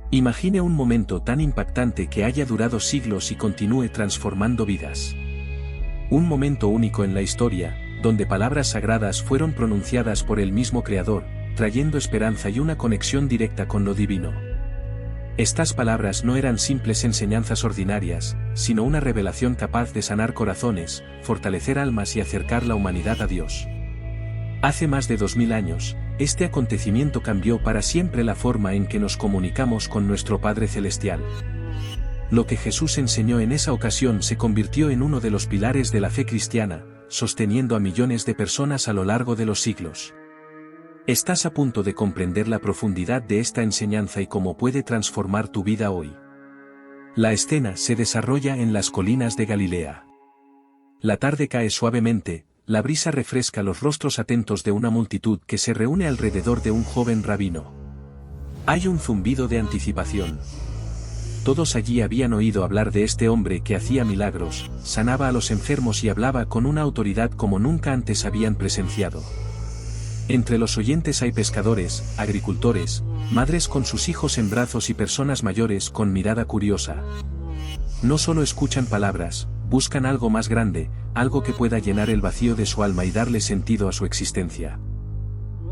Imagine un momento tan impactante que haya durado siglos y continúe transformando vidas. Un momento único en la historia, donde palabras sagradas fueron pronunciadas por el mismo Creador, trayendo esperanza y una conexión directa con lo divino. Estas palabras no eran simples enseñanzas ordinarias, sino una revelación capaz de sanar corazones, fortalecer almas y acercar la humanidad a Dios. Hace más de 2000 años, este acontecimiento cambió para siempre la forma en que nos comunicamos con nuestro Padre Celestial. Lo que Jesús enseñó en esa ocasión se convirtió en uno de los pilares de la fe cristiana, sosteniendo a millones de personas a lo largo de los siglos. Estás a punto de comprender la profundidad de esta enseñanza y cómo puede transformar tu vida hoy. La escena se desarrolla en las colinas de Galilea. La tarde cae suavemente, la brisa refresca los rostros atentos de una multitud que se reúne alrededor de un joven rabino. Hay un zumbido de anticipación. Todos allí habían oído hablar de este hombre que hacía milagros, sanaba a los enfermos y hablaba con una autoridad como nunca antes habían presenciado. Entre los oyentes hay pescadores, agricultores, madres con sus hijos en brazos y personas mayores con mirada curiosa. No solo escuchan palabras, buscan algo más grande, algo que pueda llenar el vacío de su alma y darle sentido a su existencia.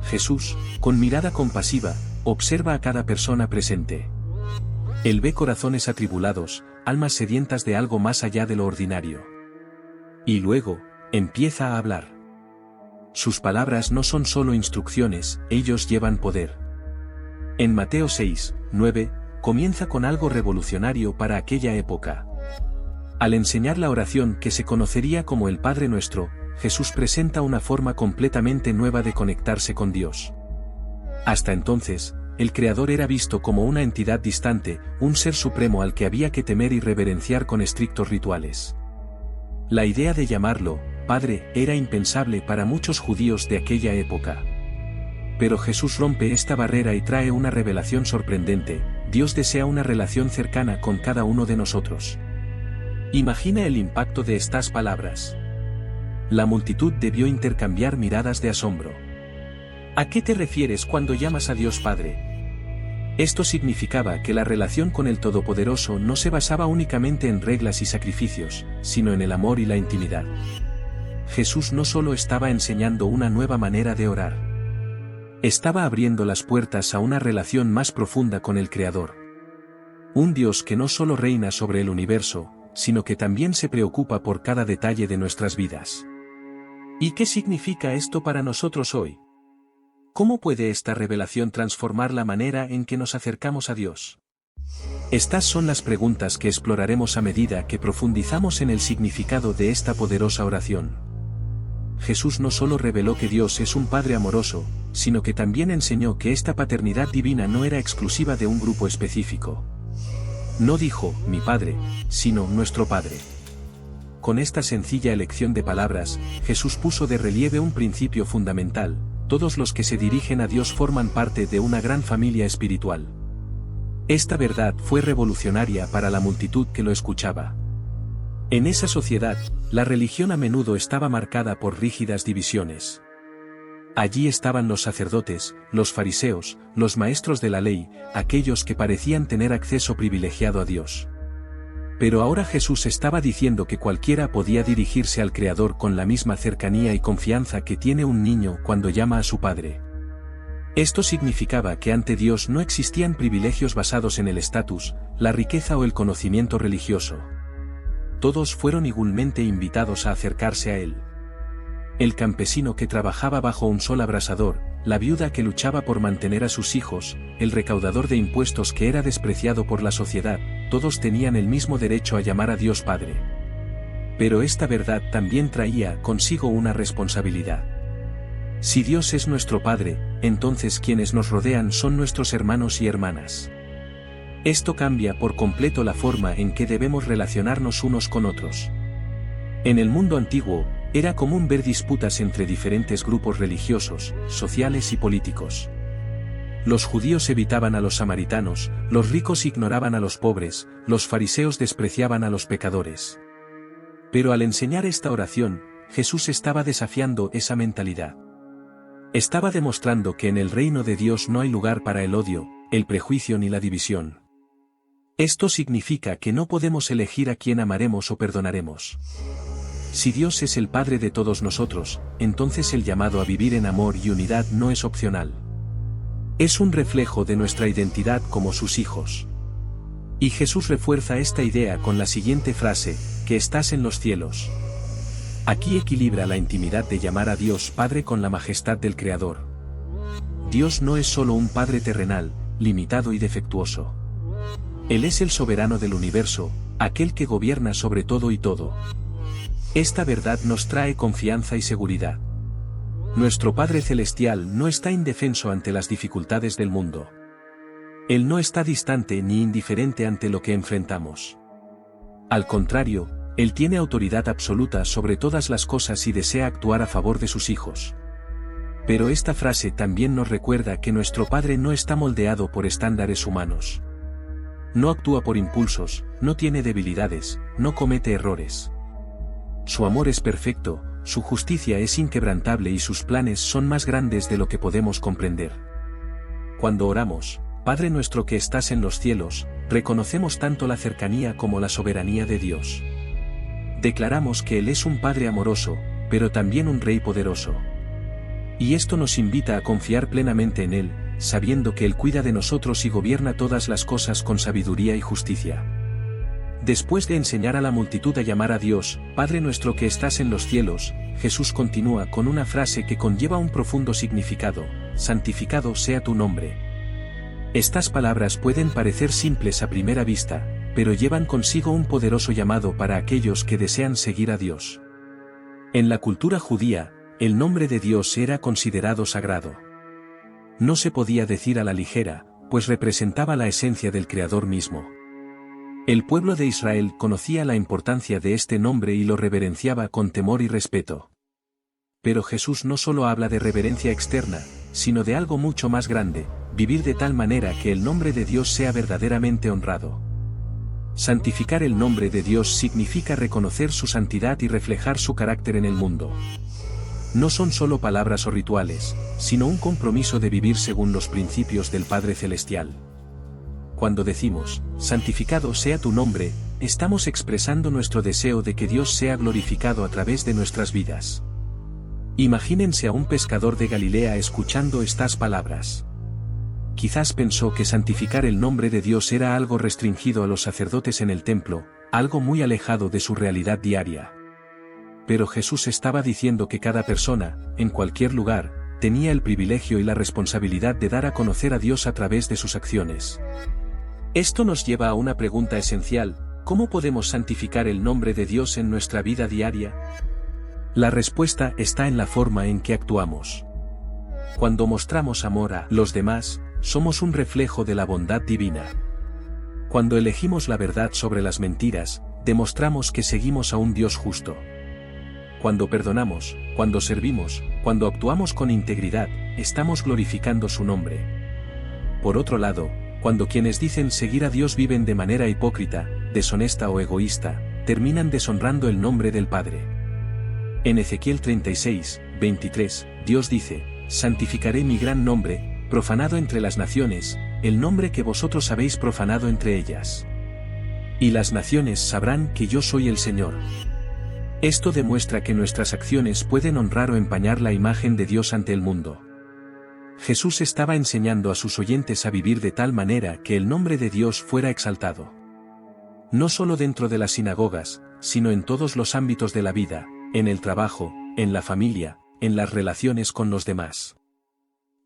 Jesús, con mirada compasiva, observa a cada persona presente. Él ve corazones atribulados, almas sedientas de algo más allá de lo ordinario. Y luego, empieza a hablar. Sus palabras no son solo instrucciones, ellos llevan poder. En Mateo 6, 9, comienza con algo revolucionario para aquella época. Al enseñar la oración que se conocería como el Padre Nuestro, Jesús presenta una forma completamente nueva de conectarse con Dios. Hasta entonces, el Creador era visto como una entidad distante, un ser supremo al que había que temer y reverenciar con estrictos rituales. La idea de llamarlo Padre era impensable para muchos judíos de aquella época. Pero Jesús rompe esta barrera y trae una revelación sorprendente: Dios desea una relación cercana con cada uno de nosotros. Imagina el impacto de estas palabras. La multitud debió intercambiar miradas de asombro. ¿A qué te refieres cuando llamas a Dios Padre? Esto significaba que la relación con el Todopoderoso no se basaba únicamente en reglas y sacrificios, sino en el amor y la intimidad. Jesús no solo estaba enseñando una nueva manera de orar. Estaba abriendo las puertas a una relación más profunda con el Creador. Un Dios que no solo reina sobre el universo, sino que también se preocupa por cada detalle de nuestras vidas. ¿Y qué significa esto para nosotros hoy? ¿Cómo puede esta revelación transformar la manera en que nos acercamos a Dios? Estas son las preguntas que exploraremos a medida que profundizamos en el significado de esta poderosa oración. Jesús no solo reveló que Dios es un Padre amoroso, sino que también enseñó que esta paternidad divina no era exclusiva de un grupo específico. No dijo, mi Padre, sino nuestro Padre. Con esta sencilla elección de palabras, Jesús puso de relieve un principio fundamental: todos los que se dirigen a Dios forman parte de una gran familia espiritual. Esta verdad fue revolucionaria para la multitud que lo escuchaba. En esa sociedad, la religión a menudo estaba marcada por rígidas divisiones. Allí estaban los sacerdotes, los fariseos, los maestros de la ley, aquellos que parecían tener acceso privilegiado a Dios. Pero ahora Jesús estaba diciendo que cualquiera podía dirigirse al Creador con la misma cercanía y confianza que tiene un niño cuando llama a su padre. Esto significaba que ante Dios no existían privilegios basados en el estatus, la riqueza o el conocimiento religioso. Todos fueron igualmente invitados a acercarse a Él. El campesino que trabajaba bajo un sol abrasador, la viuda que luchaba por mantener a sus hijos, el recaudador de impuestos que era despreciado por la sociedad, todos tenían el mismo derecho a llamar a Dios Padre. Pero esta verdad también traía consigo una responsabilidad. Si Dios es nuestro Padre, entonces quienes nos rodean son nuestros hermanos y hermanas. Esto cambia por completo la forma en que debemos relacionarnos unos con otros. En el mundo antiguo, era común ver disputas entre diferentes grupos religiosos, sociales y políticos. Los judíos evitaban a los samaritanos, los ricos ignoraban a los pobres, los fariseos despreciaban a los pecadores. Pero al enseñar esta oración, Jesús estaba desafiando esa mentalidad. Estaba demostrando que en el reino de Dios no hay lugar para el odio, el prejuicio ni la división. Esto significa que no podemos elegir a quién amaremos o perdonaremos. Si Dios es el Padre de todos nosotros, entonces el llamado a vivir en amor y unidad no es opcional. Es un reflejo de nuestra identidad como sus hijos. Y Jesús refuerza esta idea con la siguiente frase, que estás en los cielos. Aquí equilibra la intimidad de llamar a Dios Padre con la majestad del Creador. Dios no es solo un Padre terrenal, limitado y defectuoso. Él es el soberano del universo, aquel que gobierna sobre todo y todo. Esta verdad nos trae confianza y seguridad. Nuestro Padre Celestial no está indefenso ante las dificultades del mundo. Él no está distante ni indiferente ante lo que enfrentamos. Al contrario, Él tiene autoridad absoluta sobre todas las cosas y desea actuar a favor de sus hijos. Pero esta frase también nos recuerda que nuestro Padre no está moldeado por estándares humanos. No actúa por impulsos, no tiene debilidades, no comete errores. Su amor es perfecto, su justicia es inquebrantable y sus planes son más grandes de lo que podemos comprender. Cuando oramos, Padre nuestro que estás en los cielos, reconocemos tanto la cercanía como la soberanía de Dios. Declaramos que Él es un Padre amoroso, pero también un Rey poderoso. Y esto nos invita a confiar plenamente en Él, sabiendo que Él cuida de nosotros y gobierna todas las cosas con sabiduría y justicia. Después de enseñar a la multitud a llamar a Dios, Padre nuestro que estás en los cielos, Jesús continúa con una frase que conlleva un profundo significado: santificado sea tu nombre. Estas palabras pueden parecer simples a primera vista, pero llevan consigo un poderoso llamado para aquellos que desean seguir a Dios. En la cultura judía, el nombre de Dios era considerado sagrado. No se podía decir a la ligera, pues representaba la esencia del Creador mismo. El pueblo de Israel conocía la importancia de este nombre y lo reverenciaba con temor y respeto. Pero Jesús no solo habla de reverencia externa, sino de algo mucho más grande: vivir de tal manera que el nombre de Dios sea verdaderamente honrado. Santificar el nombre de Dios significa reconocer su santidad y reflejar su carácter en el mundo. No son solo palabras o rituales, sino un compromiso de vivir según los principios del Padre Celestial. Cuando decimos, santificado sea tu nombre, estamos expresando nuestro deseo de que Dios sea glorificado a través de nuestras vidas. Imagínense a un pescador de Galilea escuchando estas palabras. Quizás pensó que santificar el nombre de Dios era algo restringido a los sacerdotes en el templo, algo muy alejado de su realidad diaria. Pero Jesús estaba diciendo que cada persona, en cualquier lugar, tenía el privilegio y la responsabilidad de dar a conocer a Dios a través de sus acciones. Esto nos lleva a una pregunta esencial: ¿cómo podemos santificar el nombre de Dios en nuestra vida diaria? La respuesta está en la forma en que actuamos. Cuando mostramos amor a los demás, somos un reflejo de la bondad divina. Cuando elegimos la verdad sobre las mentiras, demostramos que seguimos a un Dios justo. Cuando perdonamos, cuando servimos, cuando actuamos con integridad, estamos glorificando su nombre. Por otro lado, cuando quienes dicen seguir a Dios viven de manera hipócrita, deshonesta o egoísta, terminan deshonrando el nombre del Padre. En Ezequiel 36, 23, Dios dice: santificaré mi gran nombre, profanado entre las naciones, el nombre que vosotros habéis profanado entre ellas. Y las naciones sabrán que yo soy el Señor. Esto demuestra que nuestras acciones pueden honrar o empañar la imagen de Dios ante el mundo. Jesús estaba enseñando a sus oyentes a vivir de tal manera que el nombre de Dios fuera exaltado. No solo dentro de las sinagogas, sino en todos los ámbitos de la vida, en el trabajo, en la familia, en las relaciones con los demás.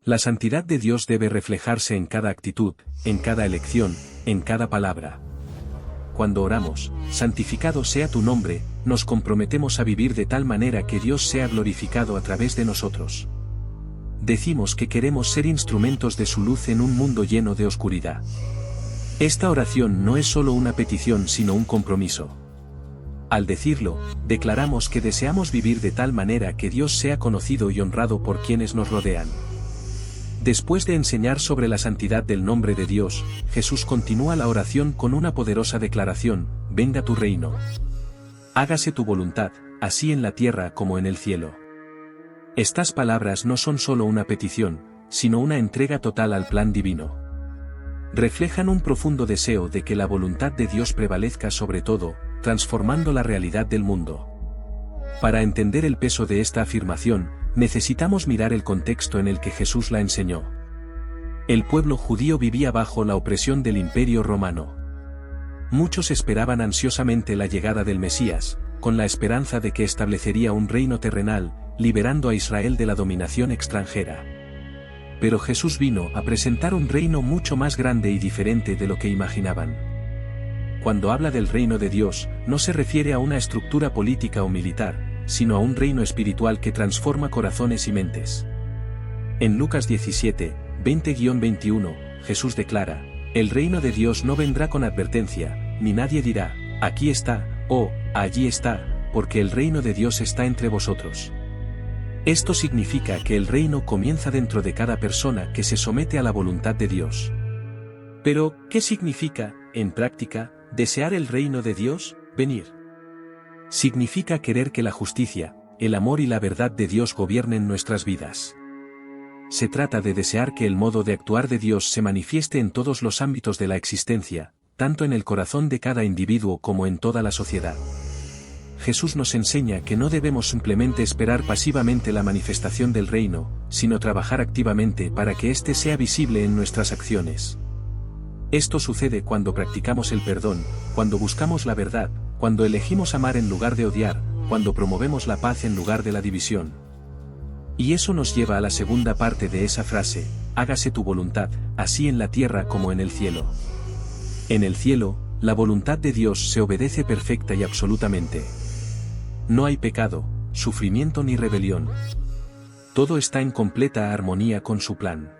La santidad de Dios debe reflejarse en cada actitud, en cada elección, en cada palabra. Cuando oramos, santificado sea tu nombre, nos comprometemos a vivir de tal manera que Dios sea glorificado a través de nosotros. Decimos que queremos ser instrumentos de su luz en un mundo lleno de oscuridad. Esta oración no es solo una petición sino un compromiso. Al decirlo, declaramos que deseamos vivir de tal manera que Dios sea conocido y honrado por quienes nos rodean. Después de enseñar sobre la santidad del nombre de Dios, Jesús continúa la oración con una poderosa declaración: venga tu reino. Hágase tu voluntad, así en la tierra como en el cielo. Estas palabras no son solo una petición, sino una entrega total al plan divino. reflejan un profundo deseo de que la voluntad de Dios prevalezca sobre todo, transformando la realidad del mundo. Para entender el peso de esta afirmación, necesitamos mirar el contexto en el que Jesús la enseñó. El pueblo judío vivía bajo la opresión del Imperio Romano. Muchos esperaban ansiosamente la llegada del Mesías, con la esperanza de que establecería un reino terrenal, liberando a Israel de la dominación extranjera. Pero Jesús vino a presentar un reino mucho más grande y diferente de lo que imaginaban. Cuando habla del reino de Dios, no se refiere a una estructura política o militar, sino a un reino espiritual que transforma corazones y mentes. En Lucas 17, 20-21, Jesús declara: el reino de Dios no vendrá con advertencia, ni nadie dirá, aquí está, o, allí está, porque el reino de Dios está entre vosotros. Esto significa que el reino comienza dentro de cada persona que se somete a la voluntad de Dios. Pero, ¿qué significa, en práctica, desear el reino de Dios? Venir. Significa querer que la justicia, el amor y la verdad de Dios gobiernen nuestras vidas. Se trata de desear que el modo de actuar de Dios se manifieste en todos los ámbitos de la existencia, tanto en el corazón de cada individuo como en toda la sociedad. Jesús nos enseña que no debemos simplemente esperar pasivamente la manifestación del reino, sino trabajar activamente para que éste sea visible en nuestras acciones. Esto sucede cuando practicamos el perdón, cuando buscamos la verdad, cuando elegimos amar en lugar de odiar, cuando promovemos la paz en lugar de la división. Y eso nos lleva a la segunda parte de esa frase: hágase tu voluntad, así en la tierra como en el cielo. En el cielo, la voluntad de Dios se obedece perfecta y absolutamente. No hay pecado, sufrimiento ni rebelión. Todo está en completa armonía con su plan.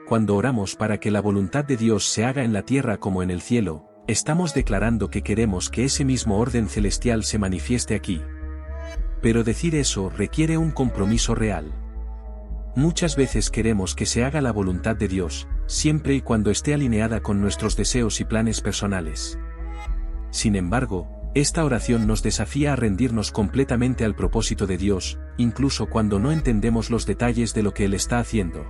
Cuando oramos para que la voluntad de Dios se haga en la tierra como en el cielo, estamos declarando que queremos que ese mismo orden celestial se manifieste aquí. Pero decir eso requiere un compromiso real. Muchas veces queremos que se haga la voluntad de Dios, siempre y cuando esté alineada con nuestros deseos y planes personales. Sin embargo, esta oración nos desafía a rendirnos completamente al propósito de Dios, incluso cuando no entendemos los detalles de lo que Él está haciendo.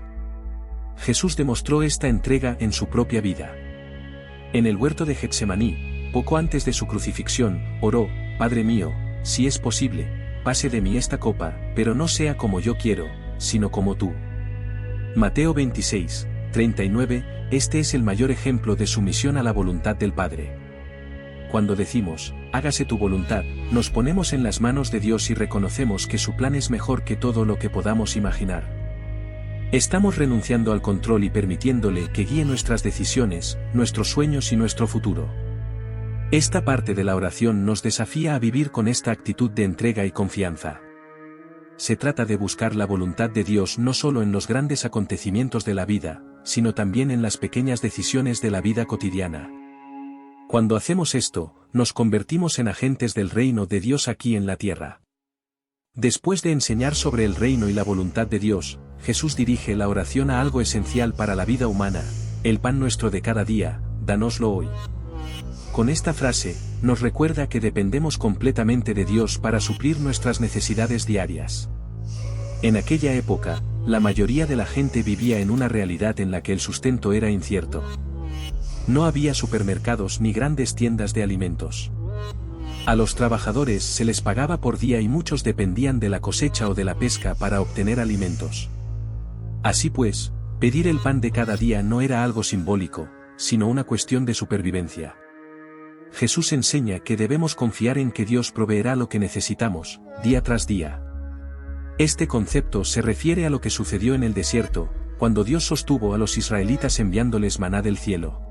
Jesús demostró esta entrega en su propia vida. En el huerto de Getsemaní, poco antes de su crucifixión, oró: Padre mío, si es posible, pase de mí esta copa, pero no sea como yo quiero, sino como tú. Mateo 26, 39, este es el mayor ejemplo de sumisión a la voluntad del Padre. Cuando decimos, hágase tu voluntad, nos ponemos en las manos de Dios y reconocemos que su plan es mejor que todo lo que podamos imaginar. Estamos renunciando al control y permitiéndole que guíe nuestras decisiones, nuestros sueños y nuestro futuro. Esta parte de la oración nos desafía a vivir con esta actitud de entrega y confianza. Se trata de buscar la voluntad de Dios no solo en los grandes acontecimientos de la vida, sino también en las pequeñas decisiones de la vida cotidiana. Cuando hacemos esto, nos convertimos en agentes del reino de Dios aquí en la tierra. Después de enseñar sobre el reino y la voluntad de Dios, Jesús dirige la oración a algo esencial para la vida humana: el pan nuestro de cada día, dánoslo hoy. Con esta frase, nos recuerda que dependemos completamente de Dios para suplir nuestras necesidades diarias. En aquella época, la mayoría de la gente vivía en una realidad en la que el sustento era incierto. No había supermercados ni grandes tiendas de alimentos. A los trabajadores se les pagaba por día y muchos dependían de la cosecha o de la pesca para obtener alimentos. Así pues, pedir el pan de cada día no era algo simbólico, sino una cuestión de supervivencia. Jesús enseña que debemos confiar en que Dios proveerá lo que necesitamos, día tras día. Este concepto se refiere a lo que sucedió en el desierto, cuando Dios sostuvo a los israelitas enviándoles maná del cielo.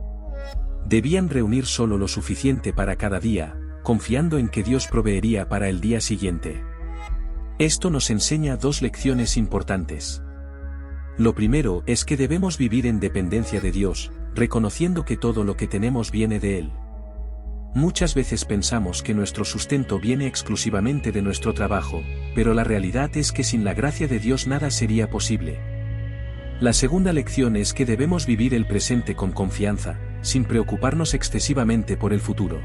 Debían reunir solo lo suficiente para cada día, confiando en que Dios proveería para el día siguiente. Esto nos enseña dos lecciones importantes. Lo primero es que debemos vivir en dependencia de Dios, reconociendo que todo lo que tenemos viene de Él. Muchas veces pensamos que nuestro sustento viene exclusivamente de nuestro trabajo, pero la realidad es que sin la gracia de Dios nada sería posible. La segunda lección es que debemos vivir el presente con confianza, sin preocuparnos excesivamente por el futuro.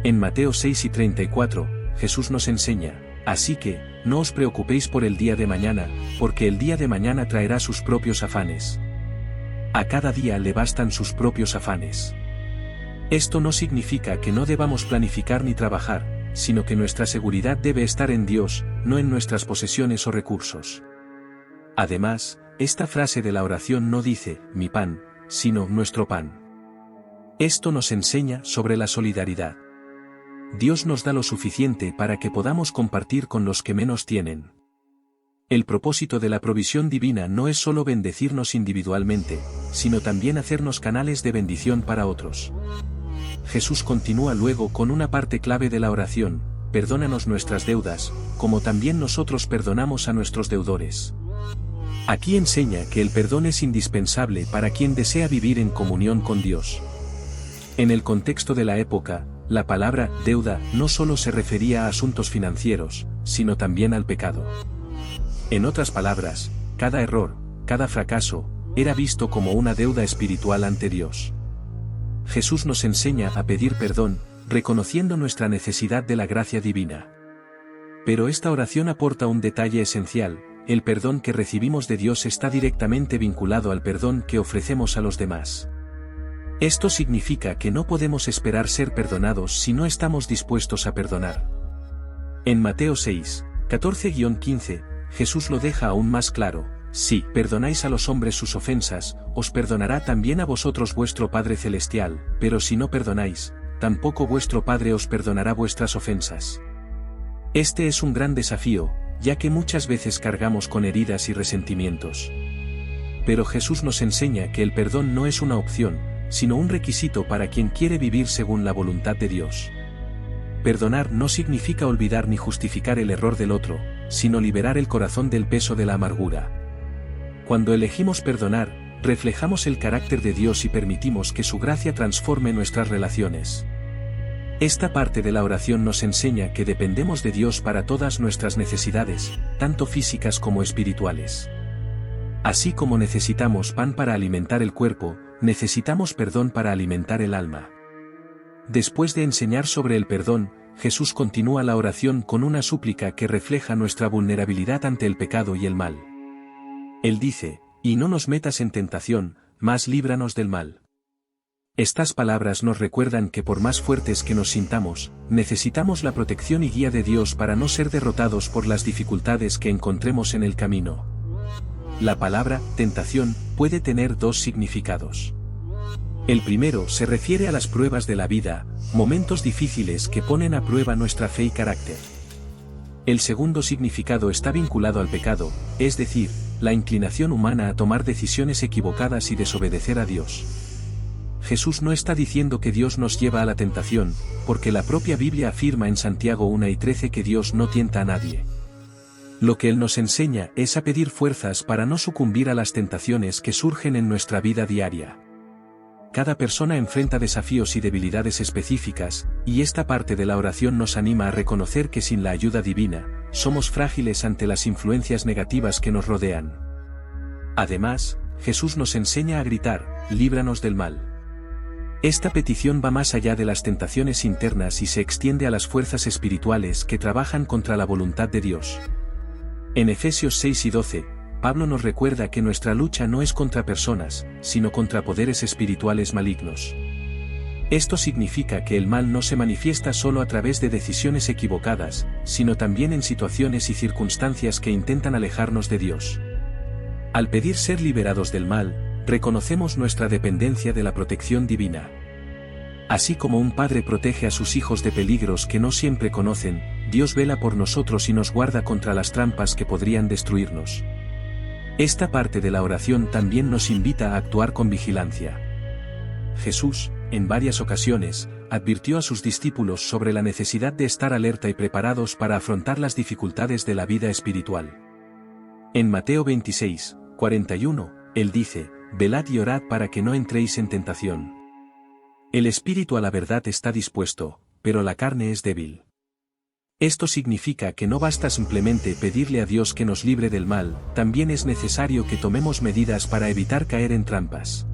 En Mateo 6 y 34, Jesús nos enseña: así que, no os preocupéis por el día de mañana, porque el día de mañana traerá sus propios afanes. A cada día le bastan sus propios afanes. Esto no significa que no debamos planificar ni trabajar, sino que nuestra seguridad debe estar en Dios, no en nuestras posesiones o recursos. Además, esta frase de la oración no dice, mi pan, sino nuestro pan. Esto nos enseña sobre la solidaridad. Dios nos da lo suficiente para que podamos compartir con los que menos tienen. El propósito de la provisión divina no es solo bendecirnos individualmente, sino también hacernos canales de bendición para otros. Jesús continúa luego con una parte clave de la oración: perdónanos nuestras deudas, como también nosotros perdonamos a nuestros deudores. Aquí enseña que el perdón es indispensable para quien desea vivir en comunión con Dios. En el contexto de la época, la palabra deuda no solo se refería a asuntos financieros, sino también al pecado. En otras palabras, cada error, cada fracaso, era visto como una deuda espiritual ante Dios. Jesús nos enseña a pedir perdón, reconociendo nuestra necesidad de la gracia divina. Pero esta oración aporta un detalle esencial: el perdón que recibimos de Dios está directamente vinculado al perdón que ofrecemos a los demás. Esto significa que no podemos esperar ser perdonados si no estamos dispuestos a perdonar. En Mateo 6, 14-15, Jesús lo deja aún más claro: si perdonáis a los hombres sus ofensas, os perdonará también a vosotros vuestro Padre Celestial, pero si no perdonáis, tampoco vuestro Padre os perdonará vuestras ofensas. Este es un gran desafío, ya que muchas veces cargamos con heridas y resentimientos. Pero Jesús nos enseña que el perdón no es una opción, sino un requisito para quien quiere vivir según la voluntad de Dios. Perdonar no significa olvidar ni justificar el error del otro, sino liberar el corazón del peso de la amargura. Cuando elegimos perdonar, reflejamos el carácter de Dios y permitimos que su gracia transforme nuestras relaciones. Esta parte de la oración nos enseña que dependemos de Dios para todas nuestras necesidades, tanto físicas como espirituales. Así como necesitamos pan para alimentar el cuerpo, necesitamos perdón para alimentar el alma. Después de enseñar sobre el perdón, Jesús continúa la oración con una súplica que refleja nuestra vulnerabilidad ante el pecado y el mal. Él dice: y no nos metas en tentación, mas líbranos del mal. Estas palabras nos recuerdan que por más fuertes que nos sintamos, necesitamos la protección y guía de Dios para no ser derrotados por las dificultades que encontremos en el camino. La palabra tentación puede tener dos significados. El primero se refiere a las pruebas de la vida, momentos difíciles que ponen a prueba nuestra fe y carácter. El segundo significado está vinculado al pecado, es decir, la inclinación humana a tomar decisiones equivocadas y desobedecer a Dios. Jesús no está diciendo que Dios nos lleva a la tentación, porque la propia Biblia afirma en Santiago 1:13 que Dios no tienta a nadie. Lo que Él nos enseña es a pedir fuerzas para no sucumbir a las tentaciones que surgen en nuestra vida diaria. Cada persona enfrenta desafíos y debilidades específicas, y esta parte de la oración nos anima a reconocer que sin la ayuda divina, somos frágiles ante las influencias negativas que nos rodean. Además, Jesús nos enseña a gritar: líbranos del mal. Esta petición va más allá de las tentaciones internas y se extiende a las fuerzas espirituales que trabajan contra la voluntad de Dios. En Efesios 6 y 12, Pablo nos recuerda que nuestra lucha no es contra personas, sino contra poderes espirituales malignos. Esto significa que el mal no se manifiesta solo a través de decisiones equivocadas, sino también en situaciones y circunstancias que intentan alejarnos de Dios. Al pedir ser liberados del mal, reconocemos nuestra dependencia de la protección divina. Así como un padre protege a sus hijos de peligros que no siempre conocen, Dios vela por nosotros y nos guarda contra las trampas que podrían destruirnos. Esta parte de la oración también nos invita a actuar con vigilancia. Jesús, en varias ocasiones, advirtió a sus discípulos sobre la necesidad de estar alerta y preparados para afrontar las dificultades de la vida espiritual. En Mateo 26, 41, Él dice: velad y orad para que no entréis en tentación. El espíritu a la verdad está dispuesto, pero la carne es débil. Esto significa que no basta simplemente pedirle a Dios que nos libre del mal, también es necesario que tomemos medidas para evitar caer en trampas.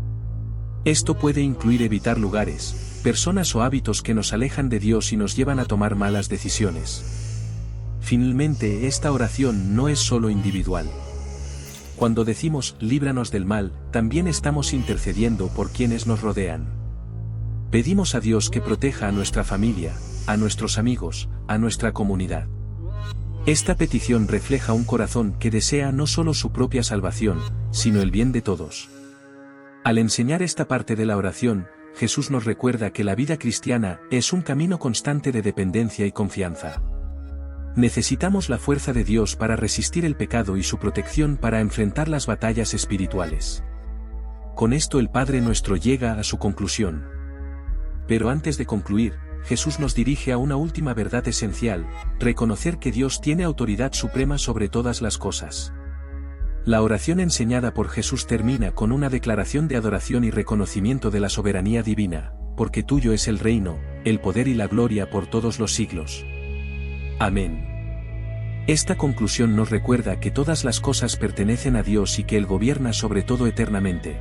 Esto puede incluir evitar lugares, personas o hábitos que nos alejan de Dios y nos llevan a tomar malas decisiones. Finalmente, esta oración no es solo individual. Cuando decimos líbranos del mal, también estamos intercediendo por quienes nos rodean. Pedimos a Dios que proteja a nuestra familia, a nuestros amigos, a nuestra comunidad. Esta petición refleja un corazón que desea no solo su propia salvación, sino el bien de todos. Al enseñar esta parte de la oración, Jesús nos recuerda que la vida cristiana es un camino constante de dependencia y confianza. Necesitamos la fuerza de Dios para resistir el pecado y su protección para enfrentar las batallas espirituales. Con esto el Padre Nuestro llega a su conclusión. Pero antes de concluir, Jesús nos dirige a una última verdad esencial: reconocer que Dios tiene autoridad suprema sobre todas las cosas. La oración enseñada por Jesús termina con una declaración de adoración y reconocimiento de la soberanía divina, porque tuyo es el reino, el poder y la gloria por todos los siglos. Amén. Esta conclusión nos recuerda que todas las cosas pertenecen a Dios y que Él gobierna sobre todo eternamente.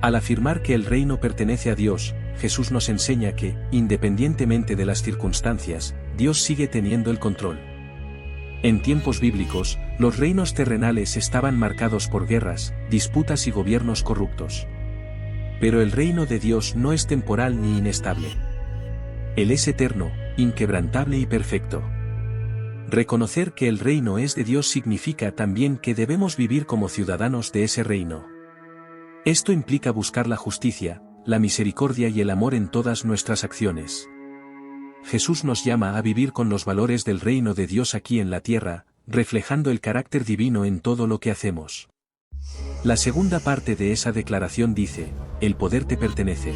Al afirmar que el reino pertenece a Dios, Jesús nos enseña que, independientemente de las circunstancias, Dios sigue teniendo el control. En tiempos bíblicos, los reinos terrenales estaban marcados por guerras, disputas y gobiernos corruptos. Pero el reino de Dios no es temporal ni inestable. Él es eterno, inquebrantable y perfecto. Reconocer que el reino es de Dios significa también que debemos vivir como ciudadanos de ese reino. Esto implica buscar la justicia, la misericordia y el amor en todas nuestras acciones. Jesús nos llama a vivir con los valores del reino de Dios aquí en la tierra, reflejando el carácter divino en todo lo que hacemos. La segunda parte de esa declaración dice: el poder te pertenece.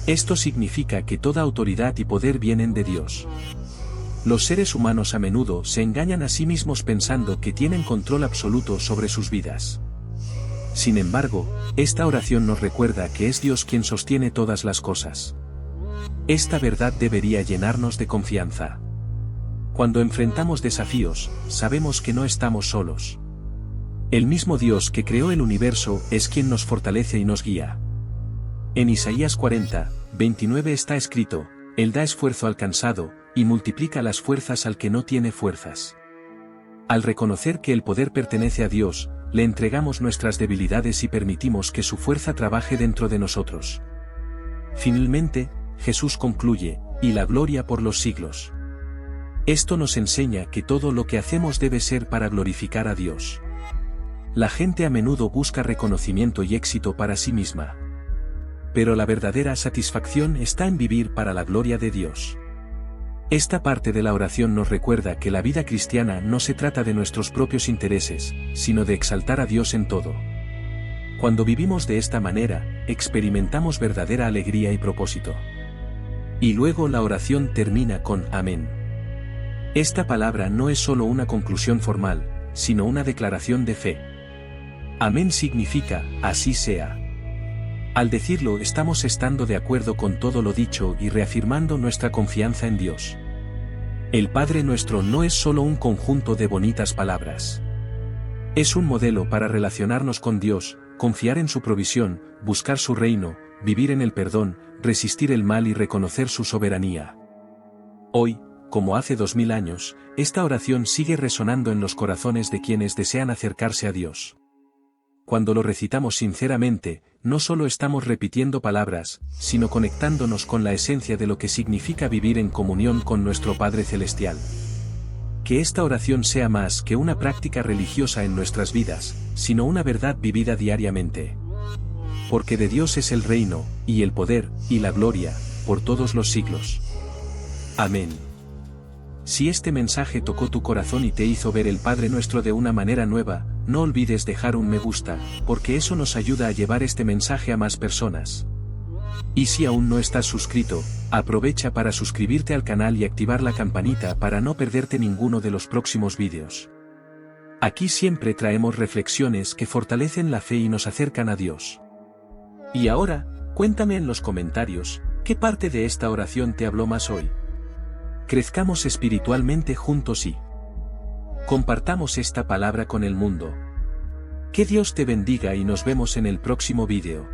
Esto significa que toda autoridad y poder vienen de Dios. Los seres humanos a menudo se engañan a sí mismos pensando que tienen control absoluto sobre sus vidas. Sin embargo, esta oración nos recuerda que es Dios quien sostiene todas las cosas. Esta verdad debería llenarnos de confianza. Cuando enfrentamos desafíos, sabemos que no estamos solos. El mismo Dios que creó el universo es quien nos fortalece y nos guía. En Isaías 40, 29 está escrito: Él da esfuerzo al cansado, y multiplica las fuerzas al que no tiene fuerzas. Al reconocer que el poder pertenece a Dios, le entregamos nuestras debilidades y permitimos que su fuerza trabaje dentro de nosotros. Finalmente, Jesús concluye: y la gloria por los siglos. Esto nos enseña que todo lo que hacemos debe ser para glorificar a Dios. La gente a menudo busca reconocimiento y éxito para sí misma. Pero la verdadera satisfacción está en vivir para la gloria de Dios. Esta parte de la oración nos recuerda que la vida cristiana no se trata de nuestros propios intereses, sino de exaltar a Dios en todo. Cuando vivimos de esta manera, experimentamos verdadera alegría y propósito. Y luego la oración termina con amén. Esta palabra no es solo una conclusión formal, sino una declaración de fe. Amén significa así sea. Al decirlo estamos estando de acuerdo con todo lo dicho y reafirmando nuestra confianza en Dios. El Padre Nuestro no es solo un conjunto de bonitas palabras. Es un modelo para relacionarnos con Dios, confiar en su provisión, buscar su reino, vivir en el perdón, resistir el mal y reconocer su soberanía. Hoy, como hace 2000 años, esta oración sigue resonando en los corazones de quienes desean acercarse a Dios. Cuando lo recitamos sinceramente, no solo estamos repitiendo palabras, sino conectándonos con la esencia de lo que significa vivir en comunión con nuestro Padre Celestial. Que esta oración sea más que una práctica religiosa en nuestras vidas, sino una verdad vivida diariamente. Porque de Dios es el reino, y el poder, y la gloria, por todos los siglos. Amén. Si este mensaje tocó tu corazón y te hizo ver el Padre Nuestro de una manera nueva, no olvides dejar un me gusta, porque eso nos ayuda a llevar este mensaje a más personas. Y si aún no estás suscrito, aprovecha para suscribirte al canal y activar la campanita para no perderte ninguno de los próximos vídeos. Aquí siempre traemos reflexiones que fortalecen la fe y nos acercan a Dios. Y ahora, cuéntame en los comentarios, ¿qué parte de esta oración te habló más hoy? Crezcamos espiritualmente juntos y compartamos esta palabra con el mundo. Que Dios te bendiga y nos vemos en el próximo vídeo.